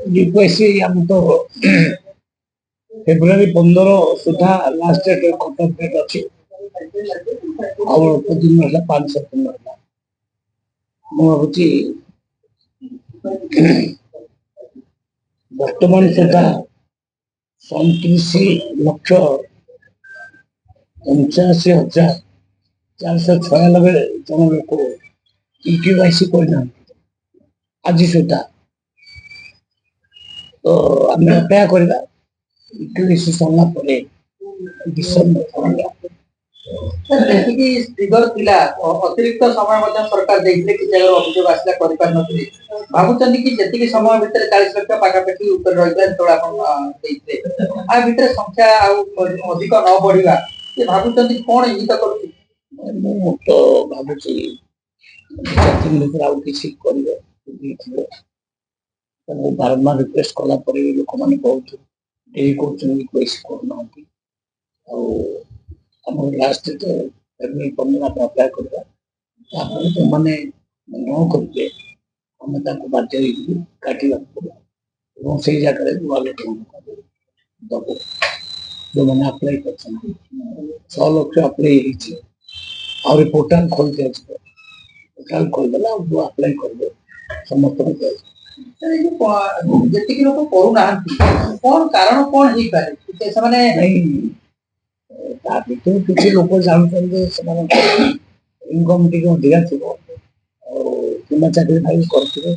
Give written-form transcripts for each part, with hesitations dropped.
UPSC हम तो February 15 सुधा last date cut off date अच्छी और दिन है 5-7 दिन है मुझे वर्तमान सुधा 37,89,496 जन लोक ईकेवाईसी करना आज सुधा तो आम अपेक्षा करवा ईकेवाईसी सरला डिसेम्बर ଯେତିକି ସ୍ଥିଗର ଥିଲା ଅତିରିକ୍ତ ସମୟ ମଧ୍ୟ ସରକାର ଦେଇଥିଲେ କିଛି ଜାଗାରେ ଅଭିଯୋଗ ଆସିଲା କରିପାରିନଥିଲେ ଭାବୁଛନ୍ତି କି ଯେତିକି ସମୟ ଭିତରେ 40 ଲକ୍ଷ ପାଖାପାଖି ଉପରେ ରହିଥିଲା ଯେତେବେଳେ ଆପଣ ଦେଇଥିଲେ ଆ ଭିତରେ ସଂଖ୍ୟା ଆଉ ଅଧିକ ନ ବଢିବା ସେ ଭାବୁଛନ୍ତି କଣ ଇଙ୍ଗିତ କରୁଛି ମୁଁ ତ ଭାବୁଛି ଆଉ କିଛି କରିବେ ବାରମ୍ବାର ରିକ୍ୱେଷ୍ଟ କଲା ପରେ ଲୋକମାନେ ବହୁତ ଡେରି କରୁଛନ୍ତି ରିକ୍ୱେଷ୍ଟ କରୁନାହାନ୍ତି ଆଉ ଆମର ଲାଷ୍ଟ ତ ଏପ୍ରିଲ 15 ଅପେକ୍ଷା କରିବା ତାପରେ ଯେଉଁମାନେ ନ କରିବେ ଆମେ ତାଙ୍କୁ ବାଧ୍ୟ ହେଇକି କାଟିବାକୁ ପଡ଼ିବ ଏବଂ ସେଇ ଜାଗାରେ ନୂଆ ଲୋକମାନଙ୍କୁ ଦେବୁ ଯେଉଁମାନେ ଆପ୍ଲାଏ କରିଛନ୍ତି 6 ଲକ୍ଷ ଆପ୍ଲାଏ ହେଇଛି ଆହୁରି ପୋର୍ଟାଲ ଖୋଲି ଦିଆଯିବ ପୋର୍ଟାଲ ଖୋଲିଦେଲେ ଆଉ ଯେଉଁ ଆପ୍ଲାଏ କରିବେ ସମସ୍ତଙ୍କୁ ଦିଆଯିବ ଯେତିକି ଲୋକ କରୁନାହାନ୍ତି କଣ କାରଣ କଣ ହେଇପାରେ ସେମାନେ ତା ଭିତରୁ କିଛି ଲୋକ ଜାଣୁଛନ୍ତି ସେମାନଙ୍କର ଇନକମ୍ ଟିକେ ଅଧିକା ଥିବ ଆଉ କିମ୍ବା ଚାକିରି ଫାକିରି କରିଥିବେ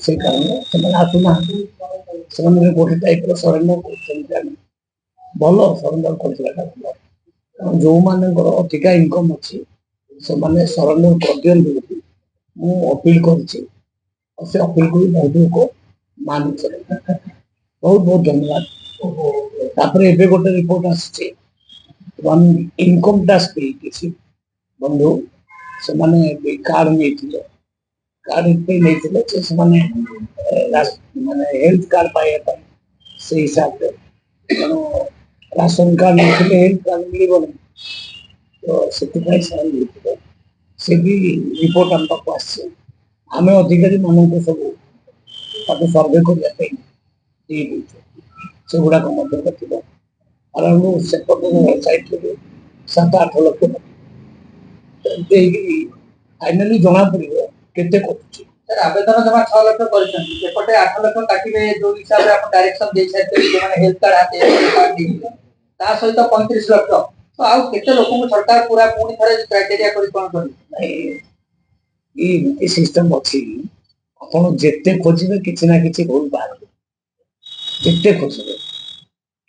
ସେଇ କାରଣରୁ ସେମାନେ ଆସୁନାହାନ୍ତି ସେମାନେ ଗୋଟେ ଟାଇପ୍ର ସରେଣ୍ଡର କରୁଛନ୍ତି ଆମେ ଭଲ ସରେଣ୍ଡର କରିଥିବାଟା ଭଲ କାରଣ ଯେଉଁମାନଙ୍କର ଅଧିକା ଇନକମ୍ ଅଛି ସେମାନେ ସରେଣ୍ଡର କରିଦିଅନ୍ତି ବୋଲି ମୁଁ ଅପିଲ କରିଛି ଆଉ ସେ ଅପିଲକୁ ବି ବହୁତ ଲୋକ ମାନୁଛନ୍ତି ବହୁତ ବହୁତ ଧନ୍ୟବାଦ ତାପରେ ଏବେ ଗୋଟେ ରିପୋର୍ଟ ଆସିଛି ଇନକମ୍ ଟ୍ୟାକ୍ସ ଦେଇ କିଛି ବନ୍ଧୁ ସେମାନେ କାର୍ଡ ନେଇଥିଲେ କାର୍ଡ ଏଥିପାଇଁ ନେଇଥିଲେ ଯେ ସେମାନେ ମାନେ ହେଲ୍ଥ କାର୍ଡ ପାଇବା ପାଇଁ ସେଇ ହିସାବରେ ତେଣୁ ରାସନ କାର୍ଡ ନେଇଥିଲେ ହେଲ୍ଥ କାର୍ଡ ମିଳିବନି ତ ସେଥିପାଇଁ ସେମାନେ ନେଇଥିଲେ ସେ ବି ରିପୋର୍ଟ ଆମ ପାଖକୁ ଆସିছে ଆମେ ଅଧିକାରୀ ମାନଙ୍କୁ ସବୁ ତାକୁ ସର୍ଭେ କରିବା ପାଇଁ ଦେଇଦେଇଛୁ ସେଗୁଡାକ ମଧ୍ୟ ଥିବ ଆରାଉଣ୍ଡ ସେପଟ ସାଇଡରେ 7-8 ଲକ୍ଷ ଦେଇକି ଫାଇନାଲି ଜଣା ପଡିବ କେତେ କରୁଛି ଆବେଦନ ଜମା 6 ଲକ୍ଷ କରିଛନ୍ତି ସେପଟେ 8 ଲକ୍ଷ କାଟିବେ ଯୋଉ ହିସାବରେ ଆପଣ ଡାଇରେକ୍ସନ ଦେଇସାରିଥିଲେ ଯେଉଁମାନେ ହେଲ୍ଥ କାର୍ଡ ଦେଇଥିଲେ ତା ସହିତ 35 ଲକ୍ଷ ତ ଆଉ କେତେ ଲୋକଙ୍କୁ ସରକାର ପୁରା ପୁଣି ଥରେ କ୍ରାଇଟେରିଆ କରି କଣ କରିବେ ଏମିତି ସିଷ୍ଟମ ଅଛି ଆପଣ ଯେତେ ଖୋଜିବେ କିଛି ନା କିଛି ଭୁଲ ବାହାରିବ ଯେତେ ଖୋଜିବେ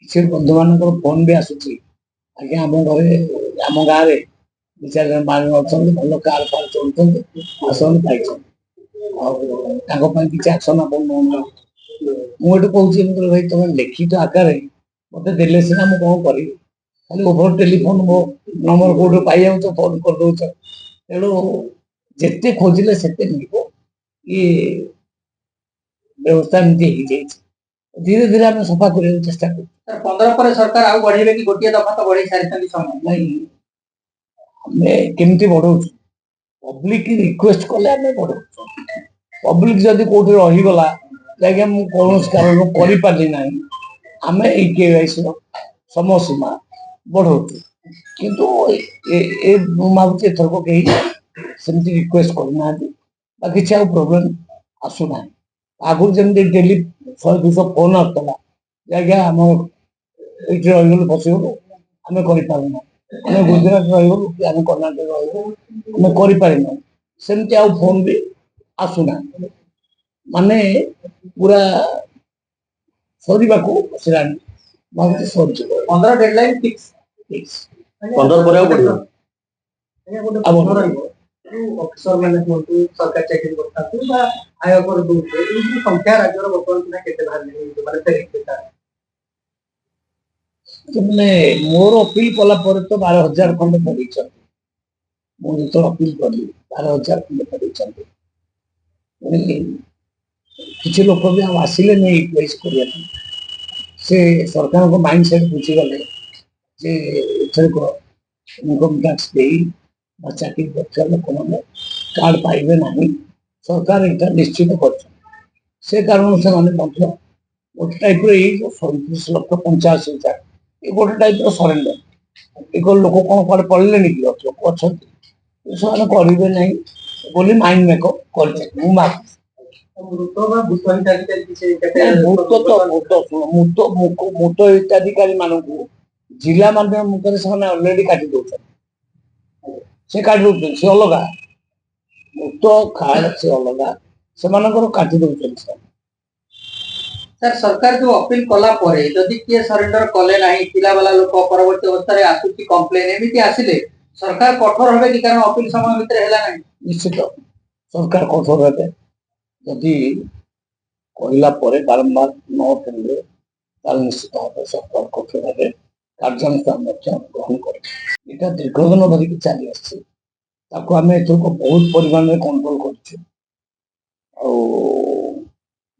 କିଛି ବନ୍ଧୁମାନଙ୍କର ଫୋନ ବି ଆସୁଛି ଆଜ୍ଞା ଆମ ଘରେ ଆମ ଗାଁରେ 2-4 ଜଣ ବାଣ ଅଛନ୍ତି ଭଲ କାର ଫାର ଚଳୁଛନ୍ତି ଆସନ୍ତି ପାଇଛନ୍ତି ଆଉ ତାଙ୍କ ପାଇଁ କିଛି ଆକ୍ସନ ଆପଣ ନେଉନାହାନ୍ତି ମୁଁ ଏଠୁ କହୁଛି ଏମିତି ଭାଇ ତମେ ଲିଖିତ ଆକାରରେ ମତେ ଦେଲେ ସିନା ମୁଁ କଣ କରିବି ଖାଲି ଓଭର ଟେଲିଫୋନ ମୋ ନମ୍ବର କୋଉଠୁ ପାଇଯାଉଛ ଫୋନ କରିଦଉଛ ତେଣୁ ଯେତେ ଖୋଜିଲେ ସେତେ ମିଳିବ ଇଏ ବ୍ୟବସ୍ଥା ଏମିତି ହେଇଯାଇଛି ଧୀରେ ଧୀରେ ଆମେ ସଫା କରିବାକୁ ଚେଷ୍ଟା କରୁ 15 ପରେ ସରକାର ଆଉ ବଢେଇବେ କି ଗୋଟିଏ ଦଫା ତ ବଢେଇ ସାରିଛନ୍ତି ସମୟ ନାଇଁ ଆମେ କେମିତି ବଢଉଛୁ ପବ୍ଲିକ ରିକ୍ୱେଷ୍ଟ କଲେ ଆମେ ବଢଉଛୁ ପବ୍ଲିକ ଯଦି କୋଉଠି ରହିଗଲା ଆଜ୍ଞା ମୁଁ କୌଣସି କାରଣରୁ କରିପାରିଲି ନାହିଁ ଆମେ ଏଇ କେୱାଇସି ର ସମୟ ସୀମା ବଢଉଛୁ କିନ୍ତୁ ମୁଁ ଭାବୁଛି ଏଥରକ କେହି ସେମିତି ରିକ୍ୱେଷ୍ଟ କରୁନାହାନ୍ତି ବା କିଛି ଆଉ ପ୍ରୋବ୍ଲେମ ଆସୁନାହିଁ ଆଗରୁ ଯେମିତି ଡେଲି 100-200 ଫୋନ ଆସୁଥିଲା ଆଜ୍ଞା ଆମ ଏଇଠି ରହିଗଲୁ ବସିଗଲୁ ଆମେ କରିପାରୁନା ଆମେ ଗୁଜୁରାଟ ରହିଗଲୁ କି ଆମେ କର୍ଣ୍ଣାଟକ ରହିଗଲୁ ଆମେ କରିପାରିନୁ ସେମିତି ଆଉ ଫୋନ ବି ଆସୁନାହାନ୍ତି ମାନେ ପୁରା ସରିବାକୁ ବସିଲାଣି ଭାବୁଛି ସରିଯିବ 15 ଡେଡଲାଇନ ଫିକ୍ସ 15 ପରେ ଆଉ ପଡିବ ଅଫିସର ମାନେ କୁହନ୍ତୁ ସରକାର ଚାକିରି କରିଥାନ୍ତି ବା ଆୟକର ଦଉଥିଲେ ଏଇ ଯୋଉ ସଂଖ୍ୟା ରାଜ୍ୟର ବର୍ତ୍ତମାନ ସୁଦ୍ଧା କେତେ ବାହାରିଲେଣି ମାନେ ମାନେ ମୋର ଅପିଲ କଲା ପରେ ତ 12,000 ଖଣ୍ଡେ ପଡିଛନ୍ତି ମୁଁ ଯେତେବେଳେ ଅପିଲ କଲି 12,000 ଖଣ୍ଡେ ପଡିଛନ୍ତି କିଛି ଲୋକ ବି ଆଉ ଆସିଲେନି ରିପ୍ଲେସ୍ କରିବା ପାଇଁ ସେ ସରକାରଙ୍କ ମାଇଣ୍ଡ ସେଟ୍ ବୁଝିଗଲେ ଯେ ଏଥରକ ଇନକମ୍ ଟ୍ୟାକ୍ସ ଦେଇ ବା ଚାକିରି କରିଥିବା ଲୋକମାନେ କାର୍ଡ ପାଇବେ ନାହିଁ ସରକାର ଏଇଟା ନିଶ୍ଚିତ କରିଛନ୍ତି ସେ କାରଣରୁ ସେମାନେ ମଧ୍ୟ ଗୋଟେ ଟାଇପ୍ର ଏଇ 37,85,000 ଏ ଗୋଟେ ଟାଇପ୍ର ସରେଣ୍ଡର। ଏକ ଲୋକ କ'ଣ କୁଆଡ଼େ ପଳେଇଲେଣି କି? ଲୋକ ଅଛନ୍ତି, ସେମାନେ କରିବେ ନାହିଁ ବୋଲି ମାଇଣ୍ଡ ମେକଅପ୍ କରିଛନ୍ତି। ମୁଁ ଭାବୁଛି ଭୂତ ହିତାଧିକାରୀ ମାନଙ୍କୁ ଜିଲ୍ଲା ମାଧ୍ୟମ ମୁଖରେ ସେମାନେ ଅଲରେଡି କାଟି ଦଉଛନ୍ତି। ସେ କାଟି ଦଉଛନ୍ତି, ସେ ଅଲଗା। ଭୂତ କାର୍ଡ ସେ ଅଲଗା, ସେମାନଙ୍କର କାଟି ଦଉଛନ୍ତି। ସାର୍ ସରକାର ଯୋଉ ଅପିଲ କଲା ପରେ ଯଦି କିଏ ସରେଣ୍ଡର କଲେ ନାହିଁ, ଥିଲା ବାଲା ଲୋକ ପରବର୍ତ୍ତୀ ଅବସ୍ଥାରେ ଆସୁଛି କମ୍ପ୍ଲେନ, ଏମିତି ଆସିଲେ ସରକାର କଠୋର ହେବେ କି? କାରଣ ଅପିଲ ସମୟ ଭିତରେ ହେଲା ନାହିଁ। ନିଶ୍ଚିତ ସରକାର କଠୋର ହେବେ। ଯଦି କହିଲା ପରେ ବାରମ୍ବାର ନ ଫେରିଲେ ତାହେଲେ ନିଶ୍ଚିତ ଭାବେ ସରକାର କଠୋର ହେବେ, କାର୍ଯ୍ୟାନୁଷ୍ଠାନ ମଧ୍ୟ ଗ୍ରହଣ କରିବେ। ଏଇଟା ଦୀର୍ଘ ଦିନ ଧରିକି ଚାଲି ଆସିଛି, ତାକୁ ଆମେ ଏଥରକ ବହୁତ ପରିମାଣରେ କଣ୍ଟ୍ରୋଲ କରିଛୁ। ଆଉ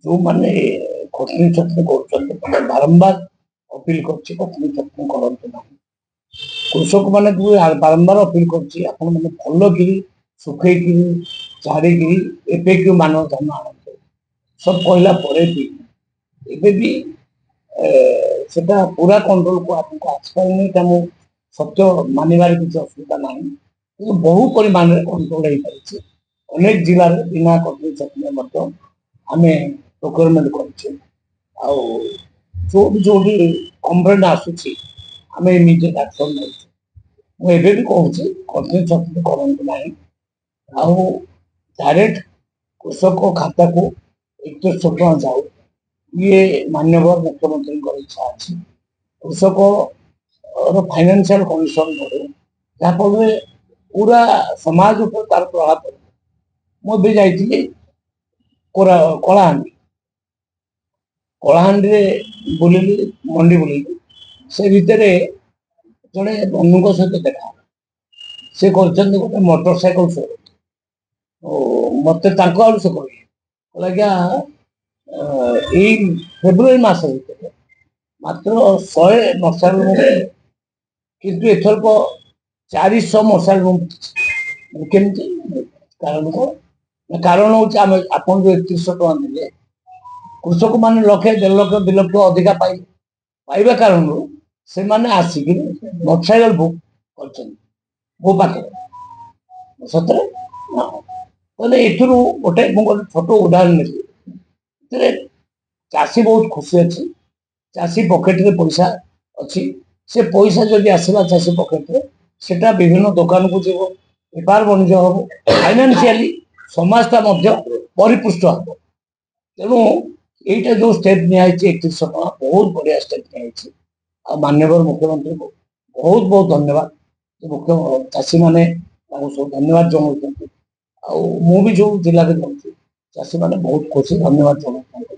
ଯୋଉମାନେ ଖଟଣି ଛଟଣି କରୁଛନ୍ତି ବାରମ୍ବାର ଅପିଲ କରୁଛି, ଖଟଣି ଛଟଣି କରନ୍ତୁ ନାହିଁ। କୃଷକମାନେ ବାରମ୍ବାର ଅପିଲ କରୁଛି, ଆପଣ ମାନେ ଭଲକିରି ଶୁଖେଇକିରି ଛାଡ଼ିକିରି ଏବେ କି ମାନବ ଧାନ ଆଣନ୍ତୁ। ସବୁ କହିଲା ପରେ ବି ଏବେ ବି ସେଟା ପୁରା କଣ୍ଟ୍ରୋଲକୁ ଆପଣଙ୍କୁ ଆସିପାରିନି। ଏଇଟା ମୁଁ ସତ୍ୟ ମାନିବାରେ କିଛି ଅସୁବିଧା ନାହିଁ, କିନ୍ତୁ ବହୁ ପରିମାଣରେ କଣ୍ଟ୍ରୋଲ ହେଇପାରିଛି। ଅନେକ ଜିଲ୍ଲାରେ ବିନା ଖଟଣି ଛଟଣି ମଧ୍ୟ ଆମେ ପ୍ରୋକ୍ୟୁରମେଣ୍ଟ କରିଛୁ। ଆଉ ଯୋଉଠି କମ୍ପ୍ଲେନ୍ ଆସୁଛି ଆମେ ଇମିଡିଏଟ୍ ଆକ୍ସନ୍ ନେଉଛୁ। ମୁଁ ଏବେ ବି କହୁଛି ଖଟଣି ଛଟଣି କରନ୍ତୁ ନାହିଁ। ଆଉ ଡାଇରେକ୍ଟ କୃଷକ ଖାତାକୁ 3100 ଟଙ୍କା ଯାଉ, ଇଏ ମାନ୍ୟବର ମୁଖ୍ୟମନ୍ତ୍ରୀଙ୍କର ଇଚ୍ଛା ଅଛି। କୃଷକର ଫାଇନାନ୍ସିଆଲ କଣ୍ଡିସନ ବଢ଼େ, ଯାହାଫଳରେ ପୁରା ସମାଜ ଉପରେ ତାର ପ୍ରଭାବ ପଡ଼ିବ। ମୁଁ ଏବେ ଯାଇଥିଲି କଳାହାଣ୍ଡିରେ ବୁଲିଲି, ମଣ୍ଡି ବୁଲିଲି। ସେ ଭିତରେ ଜଣେ ବନ୍ଧୁଙ୍କ ସହିତ ଦେଖା, ସେ କରିଛନ୍ତି ଗୋଟେ ମୋଟର ସାଇକେଲ ସୋରୁମ। ମତେ ତାଙ୍କ ଆଡୁ ସେ କହିଲେ, ଆଜ୍ଞା ଏଇ ଫେବୃଆରୀ ମାସ ଭିତରେ ମାତ୍ର 100 ମଶାଲ ରୁମ୍, କିନ୍ତୁ ଏଥରକ 400 ମଶାଲ ରୁମ୍। କେମିତି? କାରଣ ହଉଛି ଆମେ ଆପଣ ଯୋଉ 3100 ଟଙ୍କା ଦେଲେ, କୃଷକମାନେ 1,00,000, 1.5 ଲକ୍ଷ 2 ଲକ୍ଷ ଅଧିକା ପାଇବା କାରଣରୁ ସେମାନେ ଆସିକି ମୋଟରସାଇକେଲ ବୁକ୍ କରିଛନ୍ତି ମୋ ପାଖରେ। ସତରେ ତାହେଲେ ଏଥିରୁ ମୁଁ ଗୋଟେ ଛୋଟ ଉଦାହରଣ ନେବି। ଏଥିରେ ଚାଷୀ ବହୁତ ଖୁସି ଅଛି, ଚାଷୀ ପକେଟରେ ପଇସା ଅଛି। ସେ ପଇସା ଯଦି ଆସିଲା ଚାଷୀ ପକେଟରେ, ସେଟା ବିଭିନ୍ନ ଦୋକାନକୁ ଯିବ, ବେପାର ବାଣିଜ୍ୟ ହବ, ଫାଇନାନ୍ସିଆଲି ସମାଜଟା ମଧ୍ୟ ପରିପୃଷ୍ଟ ହବ। ତେଣୁ ଏଇଟା ଯୋଉ ଷ୍ଟେପ୍ ନିଆଯାଇଛି 3100 ଟଙ୍କା, ବହୁତ ବଢିଆ ଷ୍ଟେପ୍ ନିଆଯାଇଛି। ଆଉ ମାନ୍ୟବର ମୁଖ୍ୟମନ୍ତ୍ରୀଙ୍କୁ ବହୁତ ବହୁତ ଧନ୍ୟବାଦ। ଚାଷୀମାନେ ତାଙ୍କୁ ସବୁ ଧନ୍ୟବାଦ ଜଣାଉଛନ୍ତି। ଆଉ ମୁଁ ବି ଯୋଉ ଜିଲ୍ଲାରେ ଯାଉଛି, ଚାଷୀମାନେ ବହୁତ ଖୁସି, ଧନ୍ୟବାଦ ଜଣାଉଛନ୍ତି।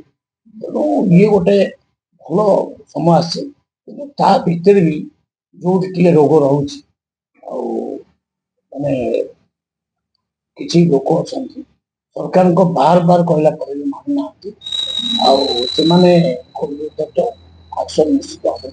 ତେଣୁ ଇଏ ଗୋଟେ ଭଲ ସମୟ ଆସିଛି, କିନ୍ତୁ ତା ଭିତରେ ବି ଯୋଉଠି ଟିକେ ରୋଗ ରହୁଛି, ଆଉ ମାନେ କିଛି ଲୋକ ଅଛନ୍ତି ସରକାରଙ୍କ ବାର ବାର କହିଲା ପରେ ବି ମାନୁନାହାନ୍ତି। ଆଉ ସେମାନେ ଆକ୍ସନ ନିଶ୍ଚିତ ଭାବେ